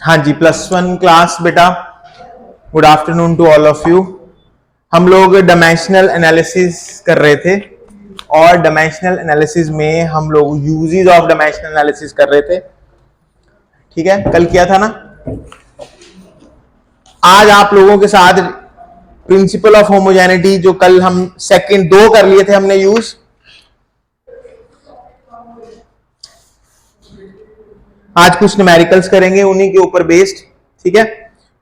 हाँ जी, +1 क्लास बेटा, good afternoon to all of you. हम लोग डायमेंशनल एनालिसिस कर रहे थे और डायमेंशनल एनालिसिस में हम लोग यूजेस ऑफ डायमेंशनल एनालिसिस कर रहे थे। ठीक है, कल किया था ना। आज आप लोगों के साथ प्रिंसिपल ऑफ होमोजेनिटी, जो कल हम सेकंड 2 कर लिए थे हमने यूज, आज कुछ न्यूमेरिकल्स करेंगे उन्हीं के ऊपर बेस्ड। ठीक है,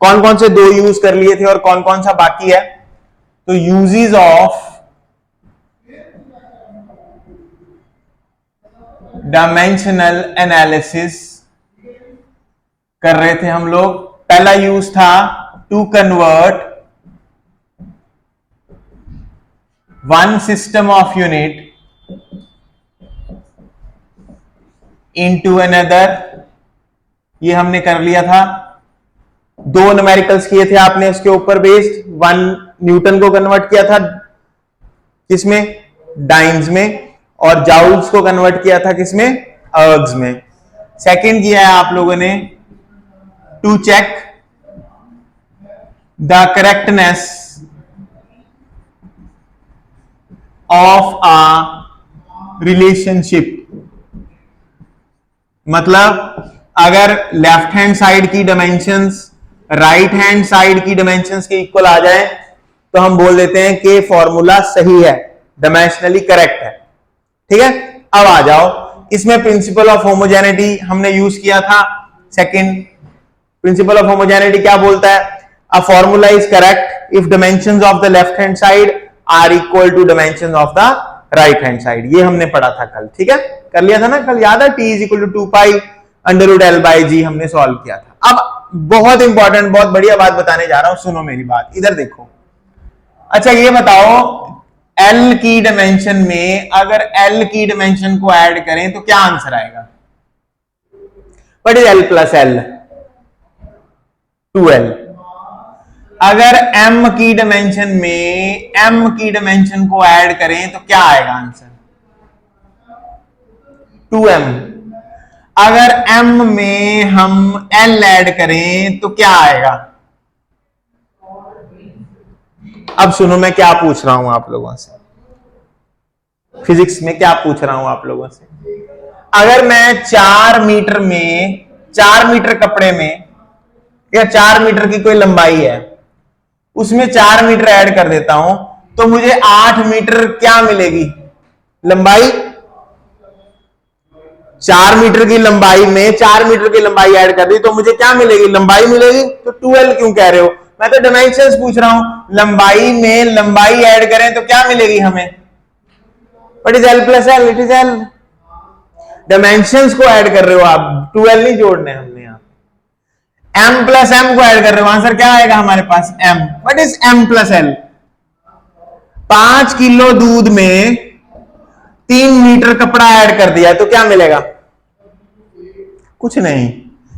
कौन कौन से 2 यूज कर लिए थे और कौन कौन सा बाकी है। तो यूजेस ऑफ डायमेंशनल एनालिसिस कर रहे थे हम लोग। पहला यूज था to convert one system of unit into another, ये हमने कर लिया था। 2 न्यूमेरिकल्स किए थे आपने उसके ऊपर बेस्ड। 1 न्यूटन को कन्वर्ट किया था किसमें, डाइन्स में, और जाउल्स को कन्वर्ट किया था किसमें, अर्ग्स में। सेकंड किया है आप लोगों ने to check the correctness of a relationship. मतलब अगर लेफ्ट हैंड साइड की डायमेंशंस राइट हैंड साइड की डायमेंशंस के इक्वल आ जाए तो हम बोल देते हैं कि फॉर्मूला सही है, डायमेंशनली करेक्ट है। ठीक है, अब आ जाओ इसमें प्रिंसिपल ऑफ होमोजेनिटी हमने यूज किया था। सेकंड प्रिंसिपल ऑफ होमोजेनिटी क्या बोलता है, a formula is correct if dimensions of the left hand side are equal to dimensions of the right hand side. ये हमने पढ़ा था कल। ठीक है, कर लिया था ना कल, याद है। T is equal to 2 pi √L/G हमने सॉल्व किया था। अब बहुत इंपॉर्टेंट, बहुत बढ़िया बात बताने जा रहा हूं, सुनो मेरी बात, इधर देखो। अच्छा ये बताओ, L की डायमेंशन में अगर L की डायमेंशन को ऐड करें तो क्या आंसर आएगा। What is L plus L, 2L। अगर M की डायमेंशन में M की डायमेंशन को ऐड करें तो क्या आएगा आंसर, 2M। अगर M में हम L ऐड करें तो क्या आएगा। अब सुनो मैं क्या पूछ रहा हूं आप लोगों से, फिजिक्स में क्या पूछ रहा हूं आप लोगों से। अगर मैं 4 मीटर में, 4 मीटर कपड़े में, या 4 मीटर की कोई लंबाई है, उसमें 4 मीटर ऐड कर देता हूं तो मुझे 8 मीटर क्या मिलेगी लंबाई। 4 मीटर की लंबाई में 4 मीटर की लंबाई ऐड कर दी तो मुझे क्या मिलेगी, लंबाई मिलेगी। तो 2L क्यों कह रहे हो, मैं तो डायमेंशंस पूछ रहा हूं। लंबाई में लंबाई ऐड करें तो क्या मिलेगी हमें, what is L plus L, it is L। Dimensions को ऐड कर रहे हो आप, 2L नहीं जोड़ने हमने यहां। M प्लस M को ऐड कर रहे हो, आंसर क्या आएगा हमारे पास, M। What is M plus L। 5 kilo दूध में 3 मीटर कपड़ा ऐड कर दिया तो क्या मिलेगा, कुछ नहीं।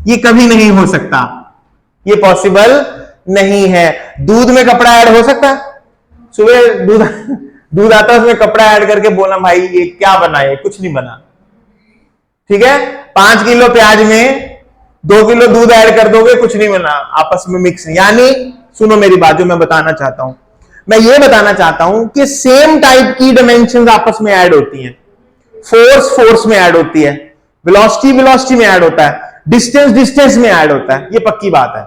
ये कभी नहीं हो सकता, ये पॉसिबल नहीं है। दूध में कपड़ा ऐड हो सकता है, सुबह दूध दूध आता है उसमें कपड़ा ऐड करके बोला भाई ये क्या बना, ये कुछ नहीं बना। ठीक है, 5 किलो प्याज में 2 किलो दूध ऐड कर दोगे, कुछ नहीं बना, आपस में मिक्स। यानी सुनो मेरी बात, जो मैं बताना चाहता हूं, मैं ये बताना चाहता हूं कि सेम टाइप की डायमेंशंस आपस में ऐड होती हैं। फोर्स फोर्स में ऐड होती है, वेलोसिटी वेलोसिटी में ऐड होता है, डिस्टेंस डिस्टेंस में ऐड होता है। ये पक्की बात है।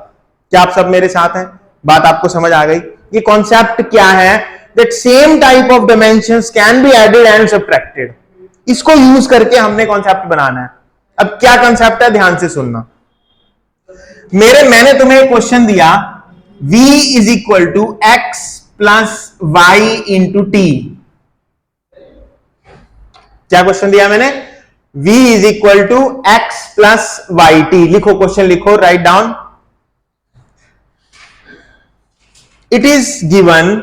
क्या आप सब मेरे साथ हैं, बात आपको समझ आ गई। ये कॉन्सेप्ट क्या है, that same type of dimensions can be added and subtracted. इसको यूज करके हमने कॉन्सेप्ट बनाना है। अब क्या कॉन्सेप्ट है, ध्यान से सुनना। मैंने तुम्हें एक क्वेश्चन दिया, v is equal to x plus Y into T. क्या क्वेश्चन दिया मैंने, v is equal to x plus Y T. लिखो क्वेश्चन, लिखो, write down. It is given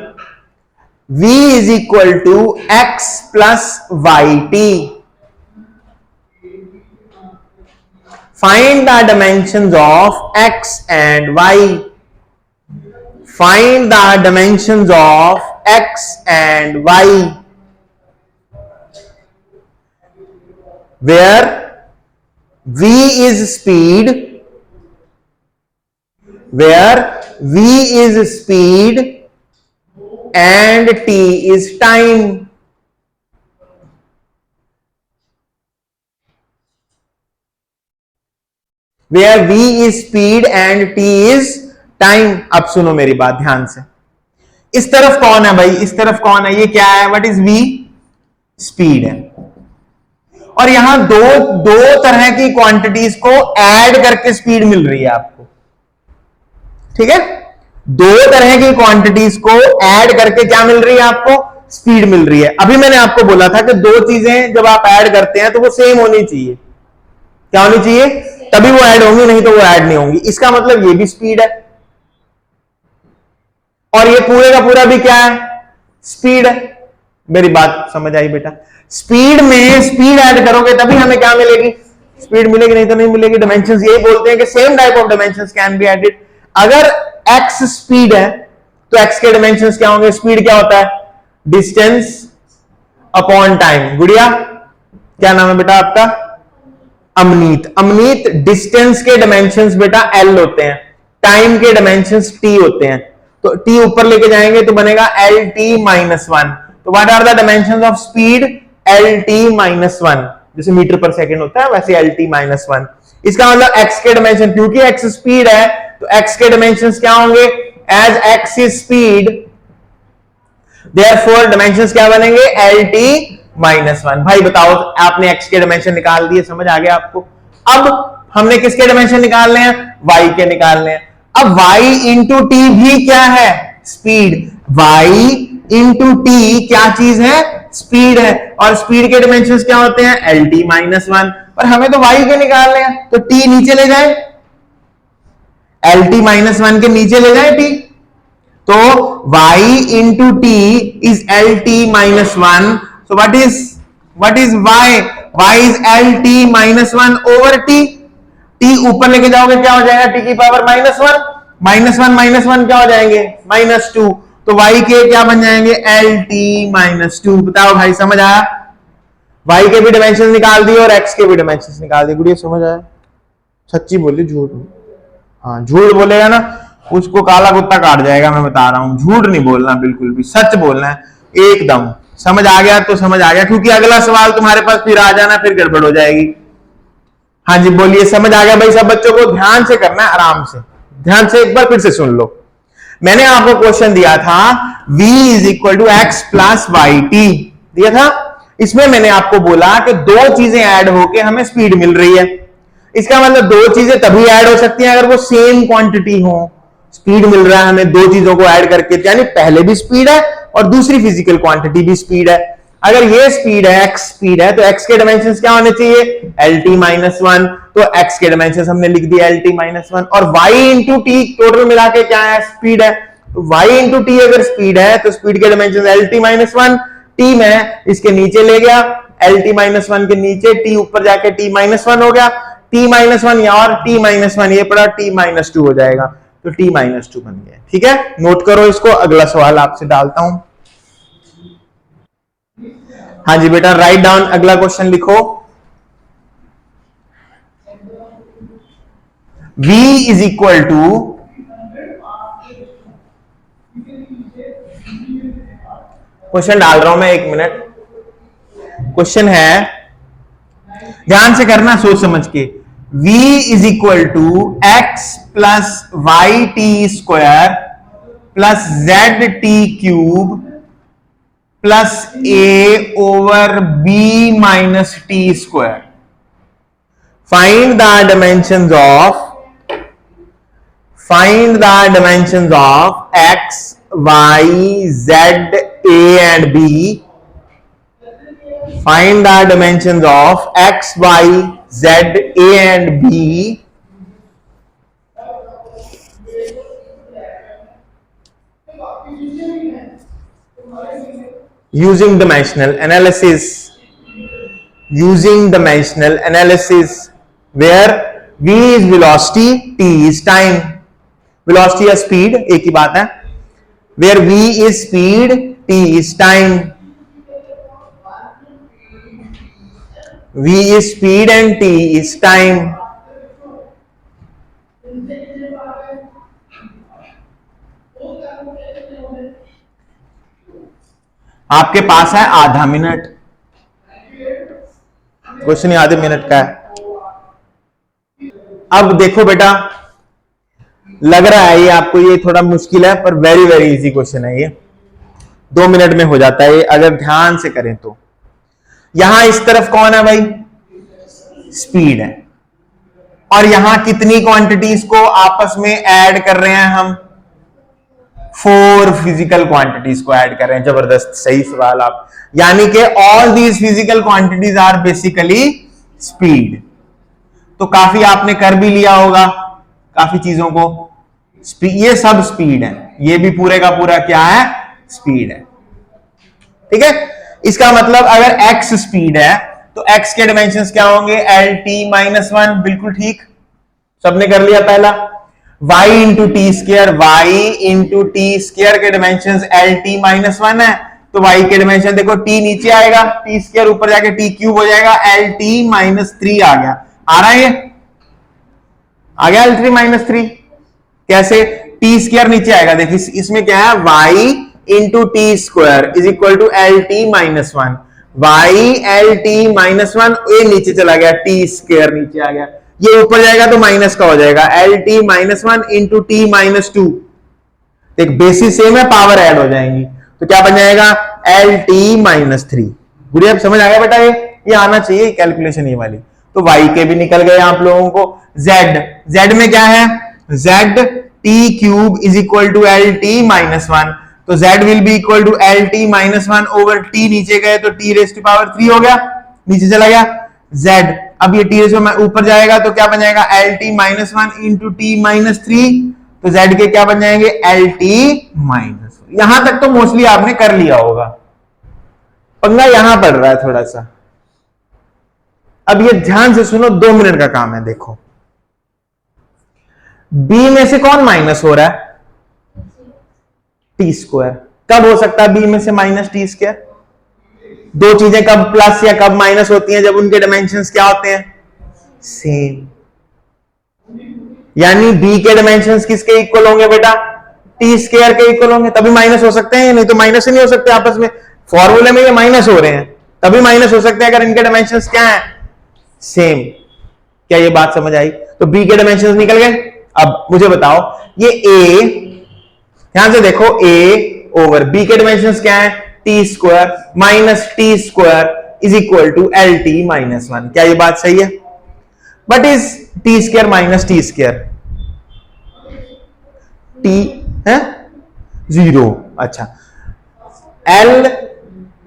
v is equal to x plus Y T. Find the dimensions of x and y. Find the dimensions of x and y, where v is speed where v is speed and t is time. where v is speed and t is time. अब सुनो मेरी बात ध्यान से, इस तरफ कौन है भाई, इस तरफ कौन है, ये क्या है, व्हाट इज v, स्पीड है। और यहां दो दो तरह की क्वांटिटीज को ऐड करके स्पीड मिल रही है आपको, ठीक है, दो तरह की क्वांटिटीज को ऐड करके क्या मिल रही है आपको, स्पीड मिल रही है। अभी मैंने आपको बोला था कि दो चीजें जब आप ऐड करते हैं तो वो सेम होनी चाहिए, क्या होनी चाहिए, तभी वो ऐड होंगी, नहीं तो वो ऐड नहीं होंगी। इसका मतलब ये भी स्पीड है और ये पूरे का पूरा भी क्या है, स्पीड है। मेरी बात समझ आई बेटा, स्पीड में स्पीड ऐड करोगे तभी हमें क्या मिलेगी, स्पीड मिलेगी, नहीं तो नहीं मिलेगी। डायमेंशंस यही बोलते हैं कि same type of dimensions can be added. अगर x स्पीड है तो x के डायमेंशंस क्या होंगे, स्पीड क्या होता है, डिस्टेंस अपॉन टाइम। गुड़िया क्या नाम है बेटा आपका, अमनीत। अमनीत, डिस्टेंस के डायमेंशंस बेटा l होते हैं, टाइम के डायमेंशंस t होते हैं, तो t ऊपर लेके जाएंगे तो बनेगा lt माइनस वन। तो what are the dimensions of speed, lt minus one, जैसे मीटर पर सेकंड होता है वैसे lt माइनस वन। इसका मतलब x के डायमेंशन, क्योंकि x स्पीड है तो x के डायमेंशंस क्या होंगे, as x is speed therefore dimensions क्या बनेंगे, lt माइनस वन। भाई बताओ, आपने x के डायमेंशन निकाल दिए, समझ आ गया आपको। अब हमने किसके डायमेंशन निकालने हैं, y के निकालने हैं। अब y इंटू टी भी क्या है, स्पीड। y इंटू टी क्या चीज है, स्पीड है, और स्पीड के डायमेंशंस क्या होते हैं, lt माइनस वन। पर हमें तो y के निकालने हैं, तो t नीचे ले जाए, lt माइनस वन के नीचे ले जाए t, तो y into T is lt minus one. So what is y? y is lt minus one over t. t ऊपर लेके जाओगे क्या हो जाएगा, t की पावर माइनस वन क्या हो जाएंगे, माइनस टू। तो y के क्या बन जाएंगे, lt माइनस टू। बताओ भाई समझ आया, y के भी डायमेंशन निकाल दिए और x के भी डायमेंशन निकाल दिए। गुड़िया समझ आया, सच्ची बोली, झूठ, हाँ झूठ बोलेगा ना उसको काला कुत्ता काट जाएगा, मैं बता रहा हूं। झूठ नहीं बोलना, बिल्कुल भी सच बोलना है एकदम। समझ आ गया तो समझ आ गया, क्योंकि अगला सवाल तुम्हारे पास फिर आ जाना, फिर गड़बड़ हो जाएगी। हाँ जी बोलिए, समझ आ गया भाई। सब बच्चों को ध्यान से करना है, आराम से, ध्यान से एक बार फिर से सुन लो। मैंने आपको क्वेश्चन दिया था v is equal to x plus Y T दिया था। इसमें मैंने आपको बोला कि दो चीजें ऐड होके हमें स्पीड मिल रही है। इसका मतलब दो चीजें तभी ऐड हो सकती हैं अगर वो सेम क्वांटिटी हो। स्पीड मिल रहा है हमें दो चीजों को ऐड करके, यानी पहले भी स्पीड है और दूसरी फिजिकल क्वांटिटी भी स्पीड है। अगर ये स्पीड है, x स्पीड है, तो x के डायमेंशंस क्या होने चाहिए, lt माइनस वन। तो x के डायमेंशंस हमने लिख दिया lt माइनस वन, और y इंटू टी टोटल मिला के क्या है, स्पीड है। तो y इंटू टी अगर स्पीड है तो स्पीड के dimensions lt minus one. t में इसके नीचे ले गया, lt माइनस वन के नीचे t ऊपर जाके t माइनस वन हो गया, t माइनस वन और t माइनस वन ये पड़ा, t माइनस टू हो जाएगा, तो t माइनस टू बन गया। ठीक है, नोट करो इसको, अगला सवाल आपसे डालता हूं। हाँ जी बेटा, राइट डाउन, अगला क्वेश्चन लिखो। v is equal to, question डाल रहा हूं मैं, एक मिनट। क्वेश्चन है, ध्यान से करना सोच समझ के। v is equal to x plus Y t square plus z t cube plus a over b minus t square. Find the dimensions of x y z a and b. Find the dimensions of x, y, z, a and b using dimensional analysis. Where v is velocity, t is time. Velocity या speed एक ही बात है। Where v is speed, t is time. v is speed and t is time. आपके पास है आधा minute, question आधे minute का है। अब देखो बेटा, लग रहा है ये आपको ये थोड़ा मुश्किल है, पर वेरी वेरी इजी क्वेश्चन है ये, 2 मिनट में हो जाता है ये अगर ध्यान से करें तो। यहां इस तरफ कौन है भाई? स्पीड है, और यहां कितनी क्वांटिटीज को आपस में ऐड कर रहे हैं हम? 4 फिजिकल क्वांटिटीज को ऐड कर रहे हैं। जबरदस्त, सही सवाल आप। यानी कि all these physical quantities are basically speed. तो काफी आपने कर भी लिया होगा काफी चीजों को। ये सब स्पीड है, ये भी पूरे का पूरा क्या है? स्पीड है। ठीक है, इसका मतलब अगर x स्पीड है तो x के डायमेंशंस क्या होंगे? lt-1। बिल्कुल ठीक, सबने कर लिया पहला। y into T square, y into T square के डायमेंशंस lt-1 है, तो y के डायमेंशन देखो, t नीचे आएगा, टी स्क्र ऊपर जाके t क्यूब हो जाएगा, lt-3 आ गया। आ रहा है ये? आ गया lt-3। कैसे? टी स्क्र नीचे आएगा, देखिए इसमें क्या है? y into t square is equal to lt-1। y lt-1, ये नीचे चला गया, टी स्क्र नीचे आ गया, ये ऊपर जाएगा तो माइनस का हो जाएगा, lt-1 इंटू t-2। एक बेसिस सेम है, पावर ऐड हो जाएंगी, तो क्या बन जाएगा? lt-3। गुड़िया समझ आ गया बेटा? ये आना चाहिए कैलकुलेशन ये वाली। तो y के भी निकल गए आप लोगों को। z में क्या है? z t cube is equal to lt-1, तो z will be equal to lt-1 over t, नीचे गए तो t रेज़ टू पावर 3 हो गया, नीचे चला गया z। अब ये t रेज़ में ऊपर जाएगा तो क्या बन जाएगा? lt-1 इंटू t-3, तो z के क्या बन जाएंगे? lt-। यहां तक तो मोस्टली आपने कर लिया होगा, पंगा यहां पड़ रहा है थोड़ा सा। अब ये ध्यान से सुनो, 2 मिनट का काम है। देखो b में से कौन माइनस हो रहा है? T square. कब हो सकता है b में से माइनस टी स्क्वायर? दो चीजें कब प्लस या कब माइनस होती हैं? जब उनके डायमेंशंस क्या होते हैं? सेम। यानी b के डायमेंशंस किसके इक्वल होंगे बेटा? टी स्क्वायर के इक्वल होंगे, तभी माइनस हो सकते हैं, नहीं तो माइनस ही नहीं हो सकते आपस में। फॉर्मूले में ये माइनस हो रहे हैं, तभी माइनस हो सकते हैं अगर इनके डायमेंशंस क्या है? सेम। क्या ये बात समझ आई? तो b के डायमेंशंस निकल गए। अब मुझे बताओ, ये a, ध्यान से देखो, a ओवर b के डायमेंशंस क्या है? T square minus t square is equal to lt-1। क्या ये बात सही है? What is t square minus t square? T है 0। अच्छा, l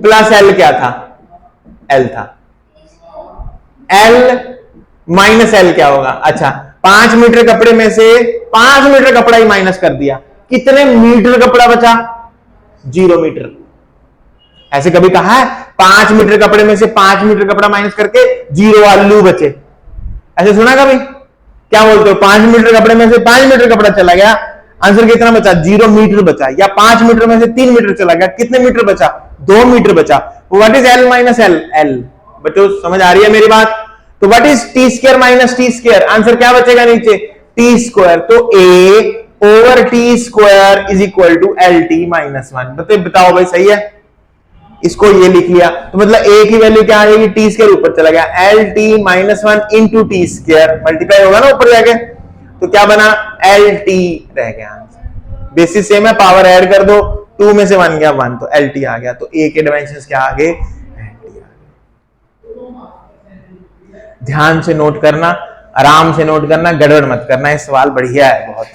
प्लस l क्या था? l था। l माइनस l क्या होगा? अच्छा, 5 मीटर कपड़े में से 5 मीटर कपड़ा ही माइनस कर दिया, कितने मीटर कपड़ा बचा? 0 मीटर। ऐसे कभी कहा है 5 मीटर कपड़े में से 5 मीटर कपड़ा माइनस करके 0 आलू बचे? ऐसे सुना कभी? क्या बोलते हो? 5 मीटर कपड़े में से 5 मीटर कपड़ा चला गया, आंसर कितना बचा? 0 मीटर बचा। या 5 मीटर में से 3 मीटर चला गया, कितने मीटर बचा? 2 मीटर बचा। What is l minus l? l। बच्चों समझ आ रही है मेरी बात? तो what is t square minus t square? Answer क्या बचेगा नीचे? T square. तो a over t square is equal to lt-1। बताओ भाई, सही है? इसको ये लिख लिया तो मतलब a की वैल्यू क्या आ जाएगी? टी स्क्वायर ऊपर चला गया, lt-1 into t square multiply होगा ना ऊपर जाके, तो क्या बना? lt रह गया आंसर। बेसिस सेम है, पावर ऐड कर दो, 2 में से 1 गया 1, तो lt आ गया। तो a के डायमेंशंस क्या आ गए? lt आ गए। ध्यान से नोट करना, आराम से नोट करना, गड़बड़ मत करना। ये सवाल बढ़िया है बहुत।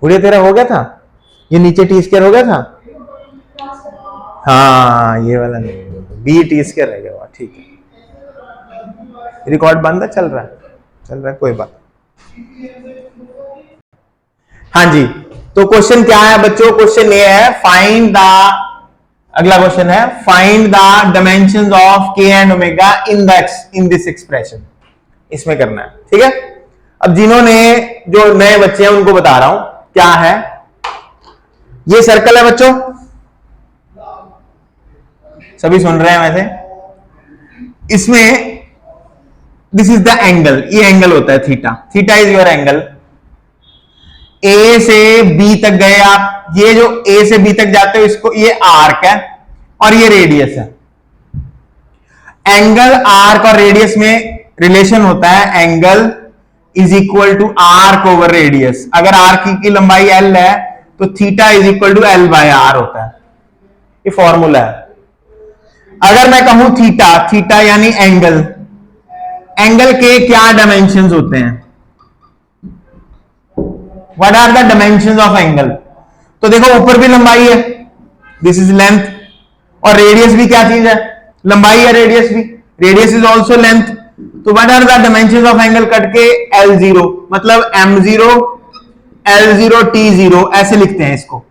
गुड़िया तेरा हो गया था? ये नीचे टी स्क्वायर हो गया था? हाँ, ये वाला नहीं, बी टी स्क्वायर रह गया। ठीक है, रिकॉर्ड बंद है, चल रहा है, चल रहा है, कोई बात। हाँ जी, तो क्वेश्चन क्या है बच्चों? क्वेश्चन ये है फाइंड द, अगला क्वेश्चन है फाइंड द डायमेंशंस ऑफ के and omega in this expression, इसमें करना है, ठीक है। अब जिन्होंने, जो नए बच्चे हैं उनको बता रहा हूं क्या है। ये सर्कल है बच्चों, सभी सुन रहे हैं वैसे। इसमें दिस इज द एंगल, ये एंगल होता है theta, theta is your angle. A से बी तक गए आप, ये जो ए से बी तक जाते हो इसको, ये आर्क है और ये रेडियस है। एंगल आर्क और रेडियस में रिलेशन होता है, angle is equal to arc over radius. अगर आर्क की लंबाई एल है तो theta is equal to l by r होता है, ये फॉर्मूला है। अगर मैं कहूं थीटा, थीटा यानी एंगल, एंगल के क्या डायमेंशंस होते हैं? What are the dimensions of angle? तो देखो ऊपर भी लंबाई है, दिस इज लेंथ, और रेडियस भी क्या चीज है? लंबाई है, रेडियस भी, रेडियस इज ऑल्सो लेंथ। तो what are the dimensions of angle कट के L0, मतलब M0 L0 T0 ऐसे लिखते हैं इसको।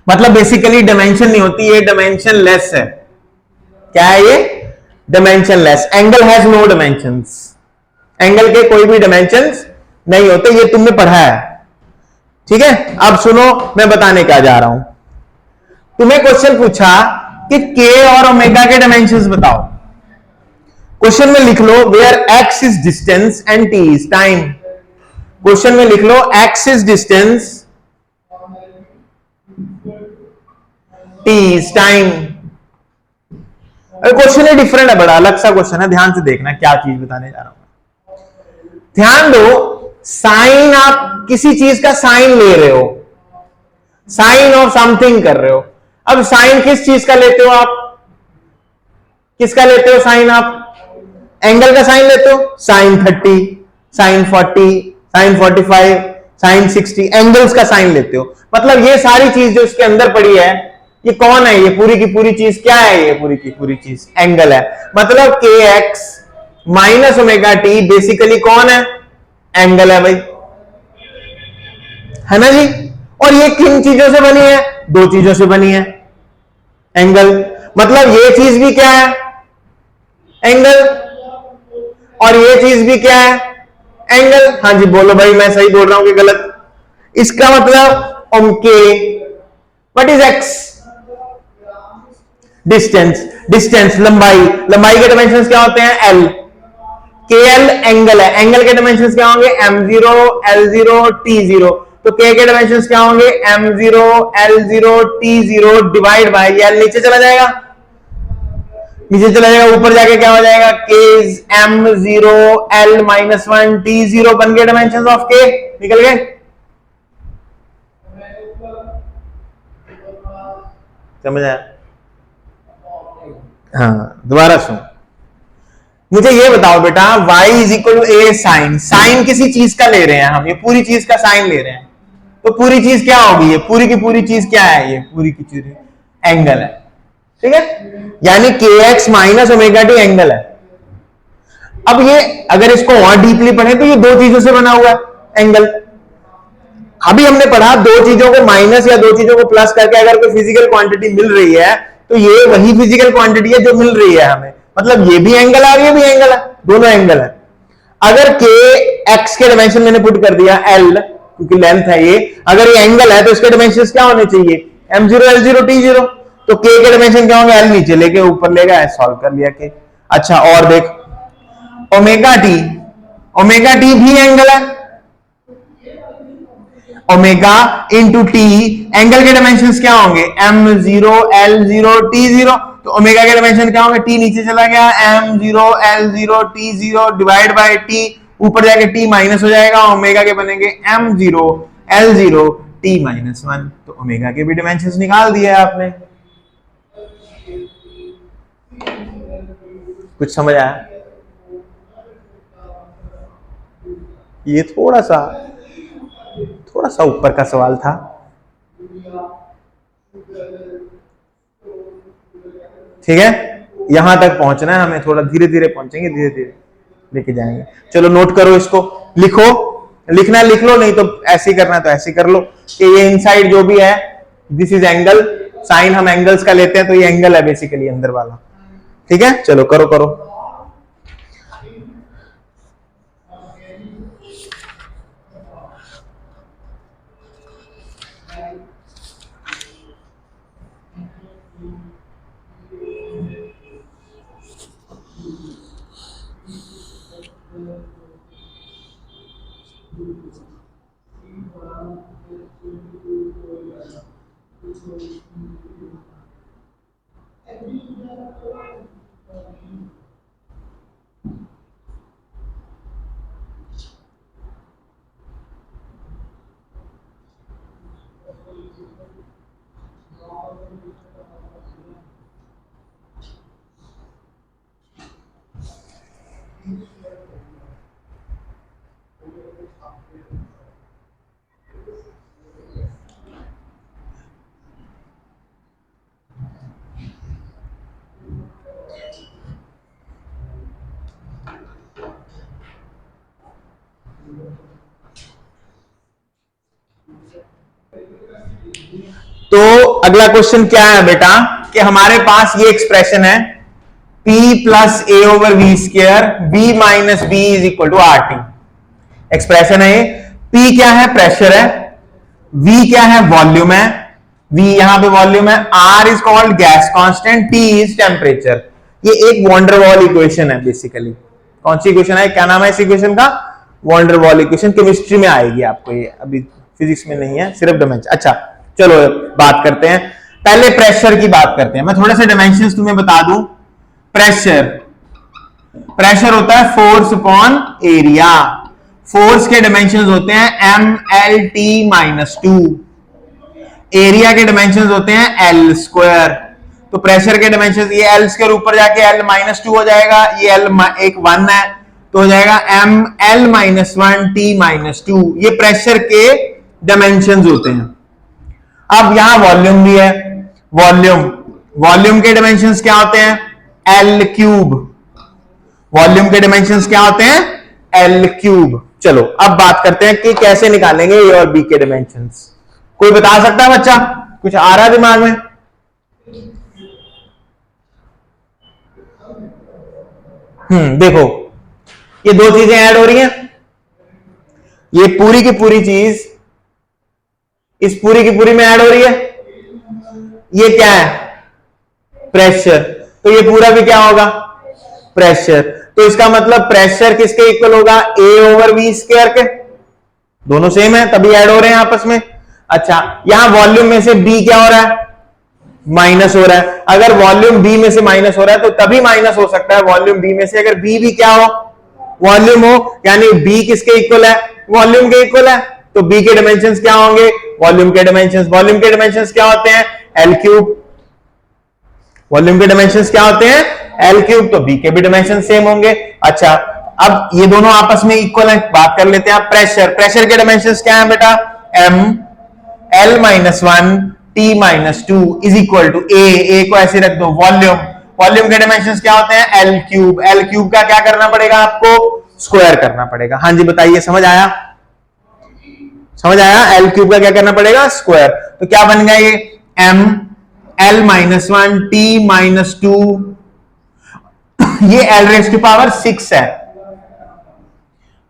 मतलब बेसिकली डायमेंशन नहीं होती, ये डायमेंशन लेस है। क्या है ये? Dimensionless. Angle has no dimensions, angle के कोई भी डायमेंशंस नहीं होते, ये तुमने पढ़ा है, ठीक है। अब सुनो मैं बताने क्या जा रहा हूं। तुम्हें क्वेश्चन पूछा कि के और ओमेगा के डायमेंशंस बताओ। क्वेश्चन में लिख लो where x is distance and t is time. Question में लिख लो x is distance, t is time. Question ही डिफरेंट है, बड़ा अलग सा क्वेश्चन है, ध्यान से देखना क्या चीज बताने जा रहा हूं। ध्यान दो, साइन, आप किसी चीज का साइन ले रहे हो, साइन ऑफ समथिंग कर रहे हो। अब साइन किस चीज का लेते हो आप? किसका लेते हो साइन आप? एंगल का साइन लेते हो, sine 30, sine 40, sine 45, sine 60, angles का साइन लेते हो। मतलब ये सारी चीज जो इसके अंदर पड़ी है, ये कौन है? ये पूरी की पूरी चीज क्या है? ये पूरी की पूरी चीज एंगल है। मतलब के x minus omega T basically कौन है? एंगल है भाई, है ना जी। और ये किन चीजों से बनी है? दो चीजों से बनी है, एंगल। मतलब ये चीज भी क्या है? एंगल। और ये चीज भी क्या है? एंगल। हाँ जी बोलो भाई, मैं सही बोल रहा हूं कि गलत? इसका मतलब okay, what is x? Distance, distance लंबाई, लंबाई के डायमेंशंस क्या होते हैं? एल। के एल एंगल है, एंगल के डायमेंशंस क्या होंगे? M0 L0 T0। तो के डायमेंशंस क्या होंगे? M0 L0 T0 divide by, ये एल नीचे चला जाएगा, नीचे चला जाएगा, ऊपर जाके क्या हो जाएगा? के इज M0 L-1 T0 बन गए डायमेंशंस ऑफ के, निकल गए। समझ आया? हाँ दोबारा सुन, मुझे ये बताओ बेटा, y is equal to a sine, sine किसी चीज का ले रहे हैं हम, ये पूरी चीज का साइन ले रहे हैं, तो पूरी चीज क्या होगी? ये पूरी की पूरी चीज क्या है? ये पूरी की पूरी एंगल है, ठीक है। यानी के x minus omega T angle है। अब ये अगर इसको और डीपली पढ़े तो ये दो चीजों से बना हुआ है एंगल। अभी हमने पढ़ा दो चीजों को माइनस या दो चीजों को प्लस करके अगर कोई फिजिकल क्वांटिटी मिल रही है तो ये वही फिजिकल क्वांटिटी है जो मिल रही है हमें। मतलब ये भी एंगल है और ये भी एंगल है, दोनों एंगल है। अगर के एक्स के डायमेंशन मैंने पुट कर दिया एल, क्योंकि लेंथ है ये, अगर ये एंगल है तो इसके डायमेंशन क्या होने चाहिए? M0 L0 T0। तो के डायमेंशन क्या होंगे? एल नीचे लेके ऊपर लेगा, सॉल्व कर लिया के। अच्छा और देख, ओमेगा टी, ओमेगा टी भी एंगल है, ओमेगा इंटू टी, एंगल के डायमेंशंस क्या होंगे? M0 L0 T0। तो ओमेगा के डायमेंशन क्या होंगे? टी नीचे चला गया, M0 L0 T0 divide by T, ऊपर जाके टी माइनस हो जाएगा, ओमेगा के बनेंगे M0 L0 T-1। तो ओमेगा के भी डायमेंशंस निकाल दिए आपने। कुछ समझ आया? ये थोड़ा सा ऊपर का सवाल था। ठीक है, यहां तक पहुंचना है हमें, थोड़ा धीरे धीरे पहुंचेंगे, धीरे धीरे लेके जाएंगे। चलो नोट करो इसको, लिखो, लिखना लिख लो, नहीं तो ऐसे ही करना है तो ऐसे कर लो कि ये इनसाइड जो भी है दिस इज एंगल, साइन हम एंगल्स का लेते हैं तो ये एंगल है बेसिकली अंदर वाला। ठीक है, चलो करो करो। तो अगला क्वेश्चन क्या है बेटा कि हमारे पास ये एक्सप्रेशन है P plus a over v square b minus b is equal to r t. Expression है ये। P क्या है? प्रेशर है। V क्या है? वॉल्यूम है। V यहां पे वॉल्यूम है। R is called gas constant, T is temperature. ये एक वॉन्डरवॉल इक्वेशन है बेसिकली। कौन सी इक्वेशन है? क्या नाम है इस इक्वेशन का? Van der Waals equation. केमिस्ट्री में आएगी आपको ये, अभी फिजिक्स में नहीं है, सिर्फ डायमेंशन। अच्छा चलो बात करते हैं, पहले प्रेशर की बात करते हैं। मैं थोड़े से डायमेंशंस तुम्हें बता दूं। प्रेशर, प्रेशर होता है फोर्स अपॉन एरिया। फोर्स के डायमेंशंस होते हैं m l t minus two, area के डायमेंशंस होते हैं एल स्क्वायर। तो प्रेशर के डायमेंशंस, ये एल स्क्वायर ऊपर जाके एल माइनस टू हो जाएगा, ये एल एक वन है तो हो जाएगा m L minus one T minus two. ये प्रेशर के डायमेंशंस होते हैं। अब यहां वॉल्यूम भी है, वॉल्यूम, वॉल्यूम के डायमेंशंस क्या होते हैं? L cube. वॉल्यूम के डायमेंशंस क्या होते हैं? L cube. चलो अब बात करते हैं कि कैसे निकालेंगे ए और बी के डायमेंशंस। कोई बता सकता है बच्चा? कुछ आ रहा है दिमाग में? देखो ये दो चीजें ऐड हो रही हैं, ये पूरी की पूरी चीज इस पूरी की पूरी में ऐड हो रही है। ये क्या है? प्रेशर। तो ये पूरा भी क्या होगा? प्रेशर। तो इसका मतलब प्रेशर किसके इक्वल होगा? ए ओवर वी स्क्वायर के। दोनों सेम है तभी ऐड हो रहे हैं आपस में। अच्छा यहां वॉल्यूम में से बी क्या हो रहा है? माइनस हो रहा है। अगर वॉल्यूम बी में से माइनस हो रहा है तो तभी माइनस हो सकता है वॉल्यूम बी में से, अगर बी भी क्या हो? वॉल्यूम हो। यानी बी किसके इक्वल है? वॉल्यूम के इक्वल है। तो बी के डायमेंशंस क्या होंगे? वॉल्यूम के डायमेंशंस। वॉल्यूम के डायमेंशंस क्या होते हैं? L cube. वॉल्यूम के डायमेंशंस क्या होते हैं? L cube. तो बी के भी डायमेंशन सेम होंगे। अच्छा अब ये दोनों आपस में इक्वल है, बात कर लेते हैं। प्रेशर, प्रेशर के डायमेंशंस क्या है बेटा? M L minus one T minus two is equal to A को ऐसे रख दो। वॉल्यूम, वॉल्यूम के डायमेंशंस क्या होते हैं? L cube. एल क्यूब का क्या करना पड़ेगा आपको? स्क्वायर करना पड़ेगा। हाँ जी बताइए, समझ आया? समझ आया? एल क्यूब का क्या करना पड़ेगा? स्क्वायर। तो क्या बन गया ये? M L minus one T minus two, ये L raise to power six है।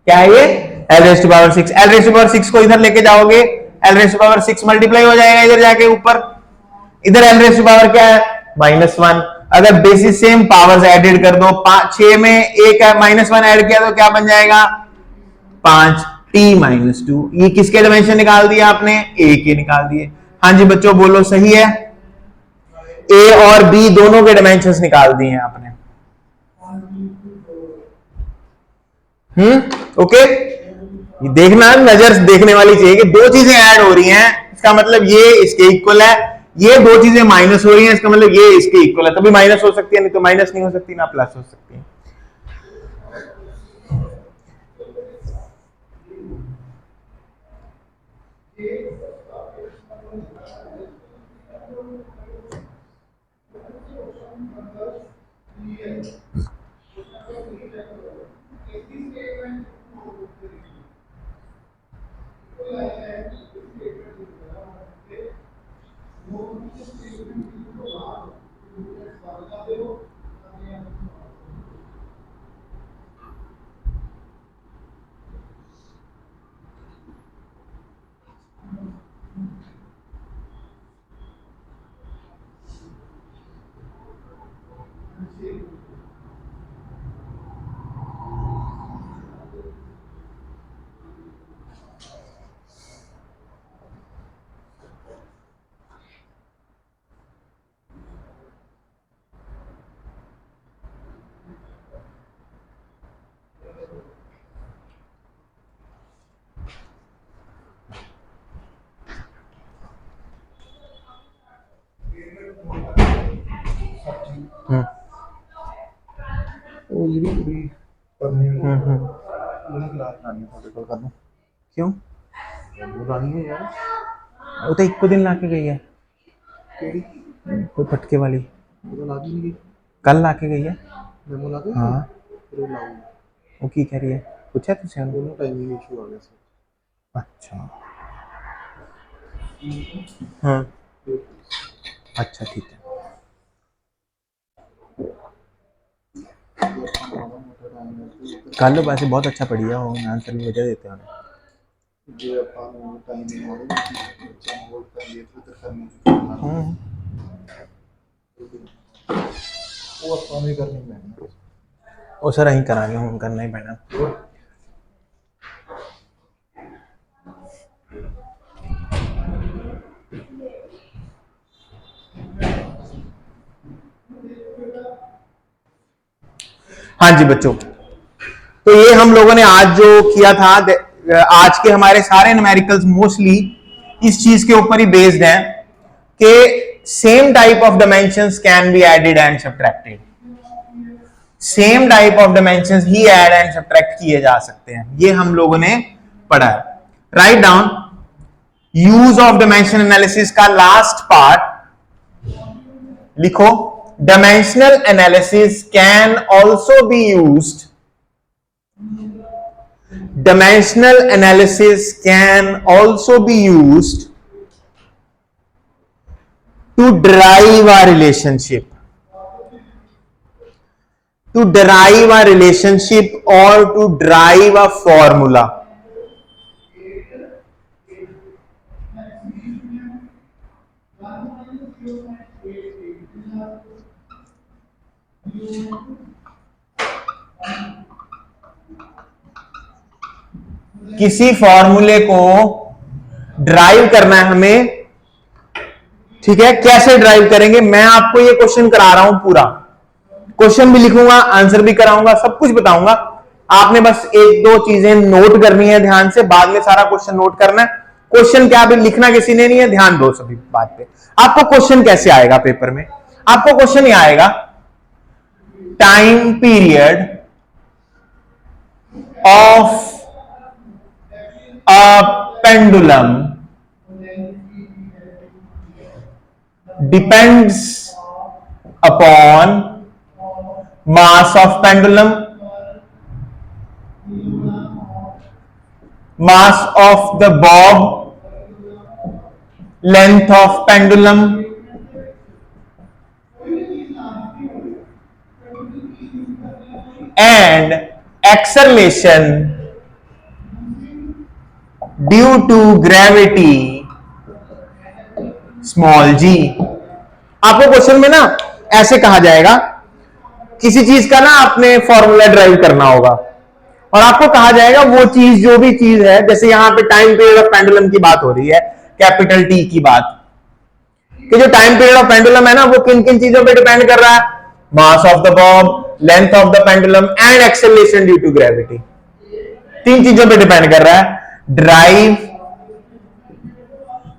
क्या है ये? L raise to power six. L raise to power six को इधर लेके जाओगे, L raise to power six multiply हो जाएगा इधर जाके ऊपर। इधर एल रेस टू पावर क्या है? Minus one. अगर बेसिस सेम पावर्स एडेड कर दो, 6 में एक माइनस वन ऐड किया तो क्या बन जाएगा? 5 टी माइनस टू। ये किसके डायमेंशन निकाल दिया आपने? ए के निकाल दिए। हाँ जी बच्चों बोलो, सही है? ए और बी दोनों के डायमेंशंस निकाल दिए हैं आपने। ओके। देखना, नजर देखने वाली चाहिए कि दो चीजें ऐड हो रही हैं, इसका मतलब ये इसके इक्वल है, ये दो चीजें माइनस हो रही हैं, इसका मतलब ये इसके इक्वल है, तभी माइनस हो सकती है, नहीं तो माइनस नहीं हो सकती, ना प्लस हो सकती है। क्यों वो तो एक दिन लाके गई है कोई पटके वाली कल लाके गई है हाँ वो की कह रही है पूछा तुझसे टाइमिंग इशू आ गया अच्छा हाँ अच्छा ठीक है कल वैसे बहुत अच्छा पढ़ी है वो आंसर भी वजह देते हैं वो सर अहीं करांगे हम करना ही पैना हाँ जी बच्चों तो ये हम लोगों ने आज जो किया था आज के हमारे सारे न्यूमेरिकल्स मोस्टली इस चीज के ऊपर ही बेस्ड हैं कि same type of dimensions can be added and subtracted same type of dimensions ही ऐड एंड सब्ट्रैक्ट किए जा सकते हैं ये हम लोगों ने पढ़ा है write down use of dimension analysis का लास्ट पार्ट लिखो dimensional analysis can also be used dimensional analysis can also be used to derive a relationship or to derive a formula किसी फॉर्मूले को ड्राइव करना है हमें ठीक है कैसे ड्राइव करेंगे मैं आपको ये क्वेश्चन करा रहा हूं पूरा क्वेश्चन भी लिखूंगा आंसर भी कराऊंगा सब कुछ बताऊंगा आपने बस एक दो चीजें नोट करनी है ध्यान से बाद में सारा क्वेश्चन नोट करना है क्वेश्चन क्या भी लिखना किसी ने नहीं है ध्यान दो सभी बात पे आपको क्वेश्चन कैसे आएगा पेपर में आपको क्वेश्चन ये आएगा time period of a pendulum depends upon mass of pendulum, mass of the bob, length of pendulum, and acceleration due to gravity small g आपको क्वेश्चन में ना ऐसे कहा जाएगा किसी चीज का ना आपने फॉर्मूला ड्राइव करना होगा और आपको कहा जाएगा वो चीज जो भी चीज है जैसे यहां पे टाइम पीरियड ऑफ पेंडुलम की बात हो रही है कैपिटल टी की बात कि जो टाइम पीरियड ऑफ पेंडुलम है ना वो किन किन चीजों पे डिपेंड कर रहा है mass of the bob length of the pendulum and acceleration due to gravity तीन चीजों पे डिपेंड कर रहा है derive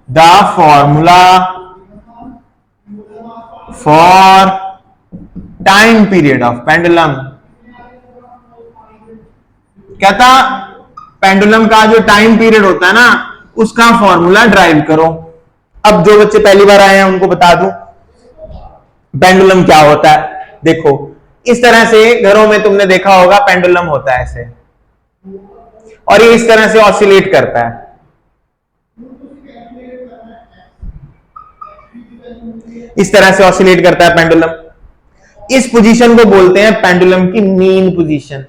the formula for time period of pendulum कहता पेंडुलम का जो टाइम पीरियड होता है ना उसका फॉर्मूला ड्राइव करो अब जो बच्चे पहली बार आए हैं उनको बता दूं पेंडुलम क्या होता है देखो इस तरह से घरों में तुमने देखा होगा पेंडुलम होता है ऐसे, और ये इस तरह से ऑसिलेट करता है। इस तरह से ऑसिलेट करता है पेंडुलम। इस पोजीशन को बोलते हैं पेंडुलम की मीन पोजीशन।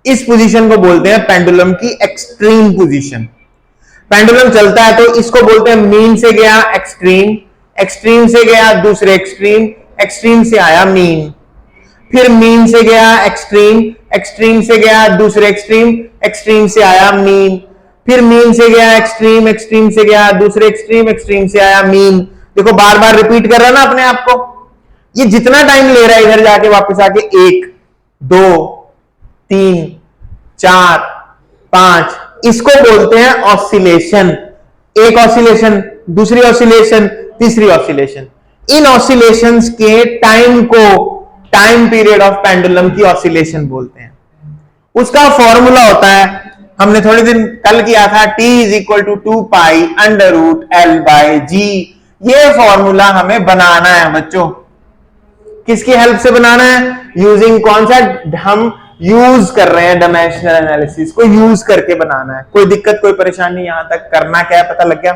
इस पोजीशन को बोलते हैं पेंडुलम की एक्सट्रीम पोजीशन। पेंडुलम चलता है तो इसको बोलते हैं मीन से गया एक्सट्रीम, एक्सट्रीम से गया दूसरे एक्सट्रीम, एक्सट्रीम से आया मीन, फिर मीन से गया एक्सट्रीम, एक्सट्रीम से गया दूसरे एक्सट्रीम, एक्सट्रीम से आया मीन, फिर मीन से गया एक्सट्रीम, एक्सट्रीम से गया दूसरे एक्सट्रीम, एक्सट्रीम से आया मीन। देखो बार बार रिपीट कर रहा है ना अपने आप को। ये जितना टाइम ले रहा है इधर जाके वापस आके 1 2 3 4 5, इसको बोलते हैं ऑसिलेशन। एक ऑसिलेशन, दूसरी ऑसिलेशन, तीसरी ऑसिलेशन। इन ऑसिलेशंस के टाइम को टाइम पीरियड ऑफ पेंडुलम की ऑसिलेशन बोलते हैं। उसका फॉर्मूला होता है, हमने थोड़ी दिन कल किया था, T is equal to 2 pi under root L by G। ये फॉर्मूला हमें बनाना है बच्चों। किसकी हेल्प से बनाना है? यूजिंग कौन सा हम यूज कर रहे हैं, डायमेंशनल एनालिसिस को यूज करके बनाना है। कोई दिक्कत कोई परेशानी? यहां तक करना क्या है पता लग गया?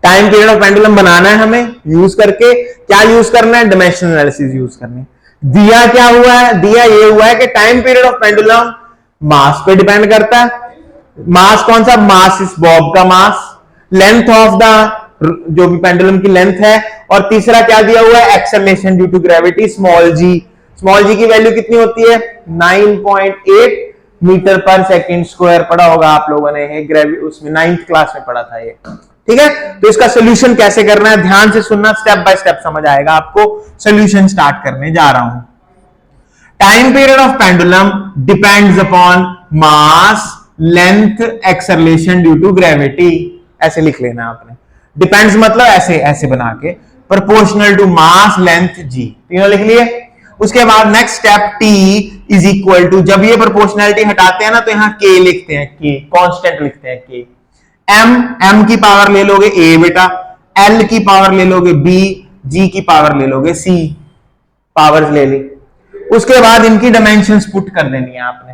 टाइम पीरियड ऑफ पेंडुलम बनाना है हमें यूज करके। क्या यूज करना है? डायमेंशनल एनालिसिस यूज करनी है। दिया क्या हुआ है? दिया ये हुआ है कि टाइम पीरियड ऑफ पेंडुलम मास पे डिपेंड करता है। मास कौन सा? मास इस बॉब का मास, लेंथ ऑफ द जो भी पेंडुलम की लेंथ है, और तीसरा क्या दिया हुआ है? Acceleration due to gravity small g. Small g की वैल्यू कितनी होती है? 9.8 मीटर पर सेकंड स्क्वायर। पढ़ा होगा आप लोगों ने, उसमें 9th क्लास में पढ़ा था ये। ठीक है, तो इसका सोल्यूशन कैसे करना है ध्यान से सुनना, स्टेप बाय स्टेप समझ आएगा आपको। सोल्यूशन स्टार्ट करने जा रहा हूं। Time period of pendulum depends upon mass, length, acceleration due to gravity. ऐसे लिख लेना आपने। डिपेंड्स मतलब ऐसे ऐसे बना के, proportional to mass, length, g, तीनों लिख लिए। उसके बाद next step T is equal to, जब ये प्रोपोर्शनैलिटी हटाते हैं ना तो यहां K लिखते हैं, K कांस्टेंट लिखते हैं K। M की पावर ले लोगे A बेटा, L की पावर ले लोगे B, G की पावर ले लोगे C, पावर्स ले ली। उसके बाद इनकी डायमेंशंस पुट कर देनी है आपने।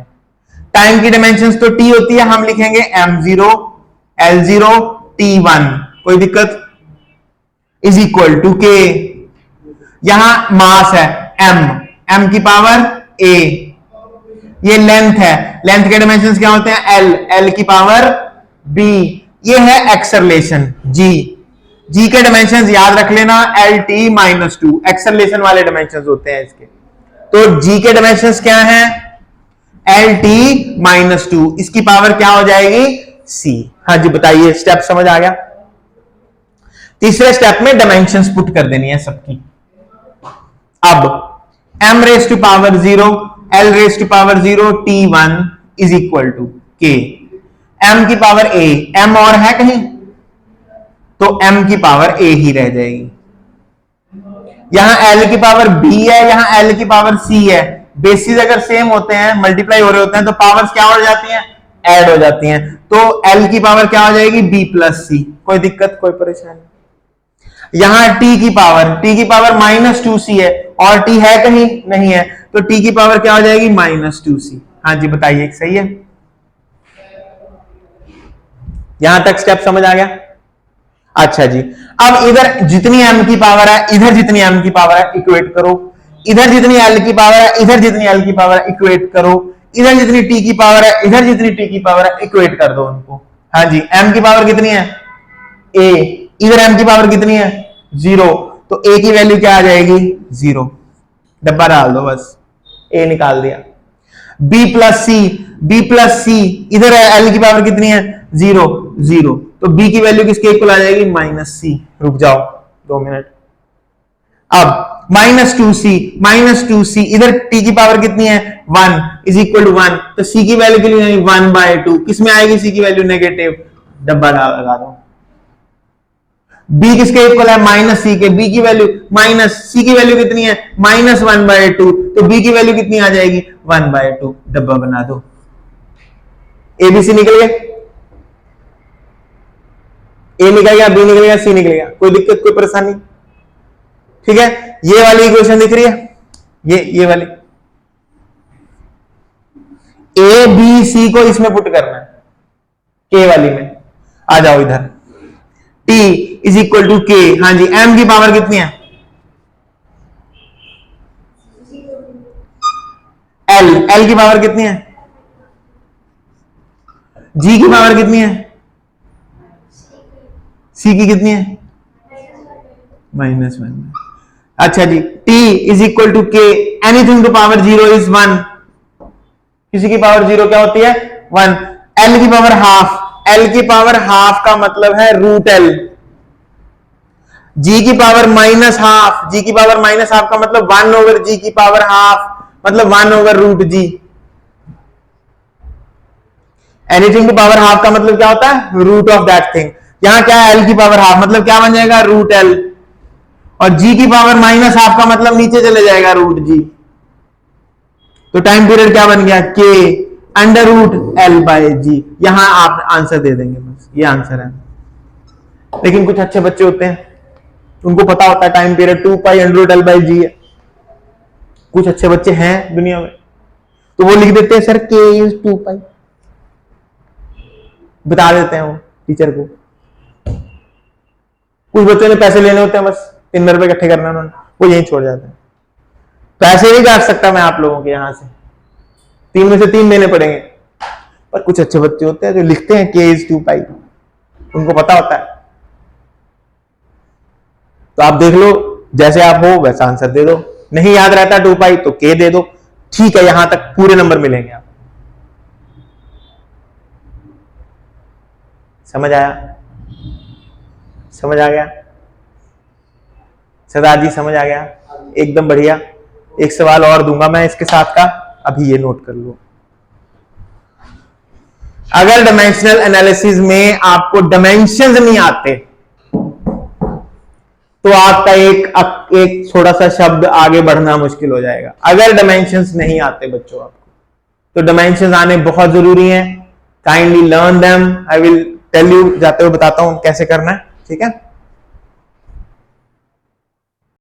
टाइम की डायमेंशंस तो T होती है, हम लिखेंगे M0 L0 T1, कोई दिक्कत? Is equal to K। यहां मास है M की पावर A, ये लेंथ है, लेंथ के डायमेंशंस क्या होते हैं? L की पावर B, ये है एक्सेलरेशन G के डायमेंशंस याद रख लेना, LT-2, एक्सेलरेशन वाले डायमेंशंस होते हैं इसके। तो G के डायमेंशंस क्या हैं? LT-2, इसकी पावर क्या हो जाएगी? C। हाँ जी बताइए, स्टेप समझ आ गया? तीसरे स्टेप में डायमेंशंस पुट कर देनी है सबकी। अब m raise to power 0, L raise to power 0, T1 is equal to K। m की पावर A, m और है कहीं तो m की पावर A ही रह जाएगी। यहां L की पावर B है, यहां L की पावर C है। बेसिस अगर सेम होते हैं, मल्टीप्लाई हो रहे होते हैं, तो पावर्स क्या हो जाती हैं? ऐड हो जाती हैं। तो L की पावर क्या हो जाएगी? B plus C। कोई दिक्कत कोई परेशानी? यहां T की पावर -2C है, और T है कहीं? नहीं है, तो T की पावर क्या हो जाएगी? -2C। हाँ जी बताइए, सही है? यहां तक स्टेप समझ आ गया? अच्छा जी, अब इधर जितनी m की पावर है, इधर जितनी m की पावर है, इक्वेट करो। इधर जितनी L की पावर है, इधर जितनी L की पावर है, इक्वेट करो। इधर जितनी T की पावर है, इधर जितनी T की पावर है, इक्वेट कर दो उनको। हाँ जी, m की पावर कितनी है? A। इधर m की पावर कितनी है? 0। तो A की वैल्यू क्या आ जाएगी? 0। डब्बा डाल दो बस, A निकाल दिया। B प्लस C, इधर L की पावर कितनी है? 0। तो B की वैल्यू किसके इक्वल आ जाएगी? -C। रुक जाओ 2 मिनट। अब -2C, इधर T की पावर कितनी है? 1 इज इक्वल टू 1, तो C की वैल्यू कितनी आएगी? 1/2। किसमें आएगी C की वैल्यू? नेगेटिव। डब्बा लगा दो। B किसके इक्वल है? -C के। B की वैल्यू C की वैल्यू कितनी है? -1/2, तो B की वैल्यू कितनी आ जाएगी? 1/2। डब्बा बना दो। ABC निकल गया, A निकल गया, B निकल गया, C निकल गया। कोई दिक्कत कोई परेशानी? ठीक है, ये वाली इक्वेशन दिख रही है? ये वाली ए बी सी को इसमें पुट करना है, के वाली में। आ जाओ इधर, T इज इक्वल टू के। हाँ जी, M की पावर कितनी है? L की पावर कितनी है? G की पावर कितनी है? C की कितनी है? -1। अच्छा जी, T इज इक्वल टू के, एनीथिंग टू पावर 0 इज 1। किसी की पावर 0 क्या होती है? 1। L की पावर हाफ, L की पावर हाफ का मतलब है √L। G की पावर -हाफ, G की पावर -हाफ का मतलब 1/G की पावर हाफ, मतलब 1/√G। Anything to power half का मतलब क्या होता है? Root of that thing. यहां क्या है? L की पावर हाफ, मतलब क्या बन जाएगा? √L। और G की पावर -हाफ का मतलब नीचे चले जाएगा √G। तो टाइम पीरियड क्या बन गया? K √L/G। यहां आप आंसर दे देंगे, बस ये आंसर है। लेकिन कुछ अच्छे बच्चे होते हैं, उनको पता होता है टाइम पीरियड 2π√L/G है। कुछ अच्छे बच्चे हैं दुनिया में, तो वो लिख देते हैं सर K इज 2π, बता देते हैं वो टीचर को। कुछ बच्चों ने पैसे लेने होते हैं, बस 3 रुपए इकट्ठे करना उन्होंने, वो यहीं छोड़ जाते हैं। पैसे नहीं काट सकता मैं आप लोगों के यहां से, 3 में से 3 देने पड़ेंगे। पर कुछ अच्छे बच्चे होते हैं जो लिखते हैं K इज 2π, उनको पता होता है। तो आप देख लो, जैसे आप हो वैसा आंसर दे दो। नहीं याद रहता 2π तो K दे दो, ठीक है, यहां तक पूरे नंबर मिलेंगे आप। समझ आया? समझ आ गया? सरदार जी समझ आ गया? एकदम बढ़िया। एक सवाल और दूंगा मैं इसके साथ का, अभी ये नोट कर लो। अगर डायमेंशनल एनालिसिस में आपको डायमेंशंस नहीं आते तो आपका एक थोड़ा सा शब्द आगे बढ़ना मुश्किल हो जाएगा। अगर डायमेंशंस नहीं आते बच्चों आपको, तो डायमेंशंस आने बहुत जरूरी हैं। Kindly learn them. I will tell you, जाते हुए बताता हूं कैसे करना है, ठीक है।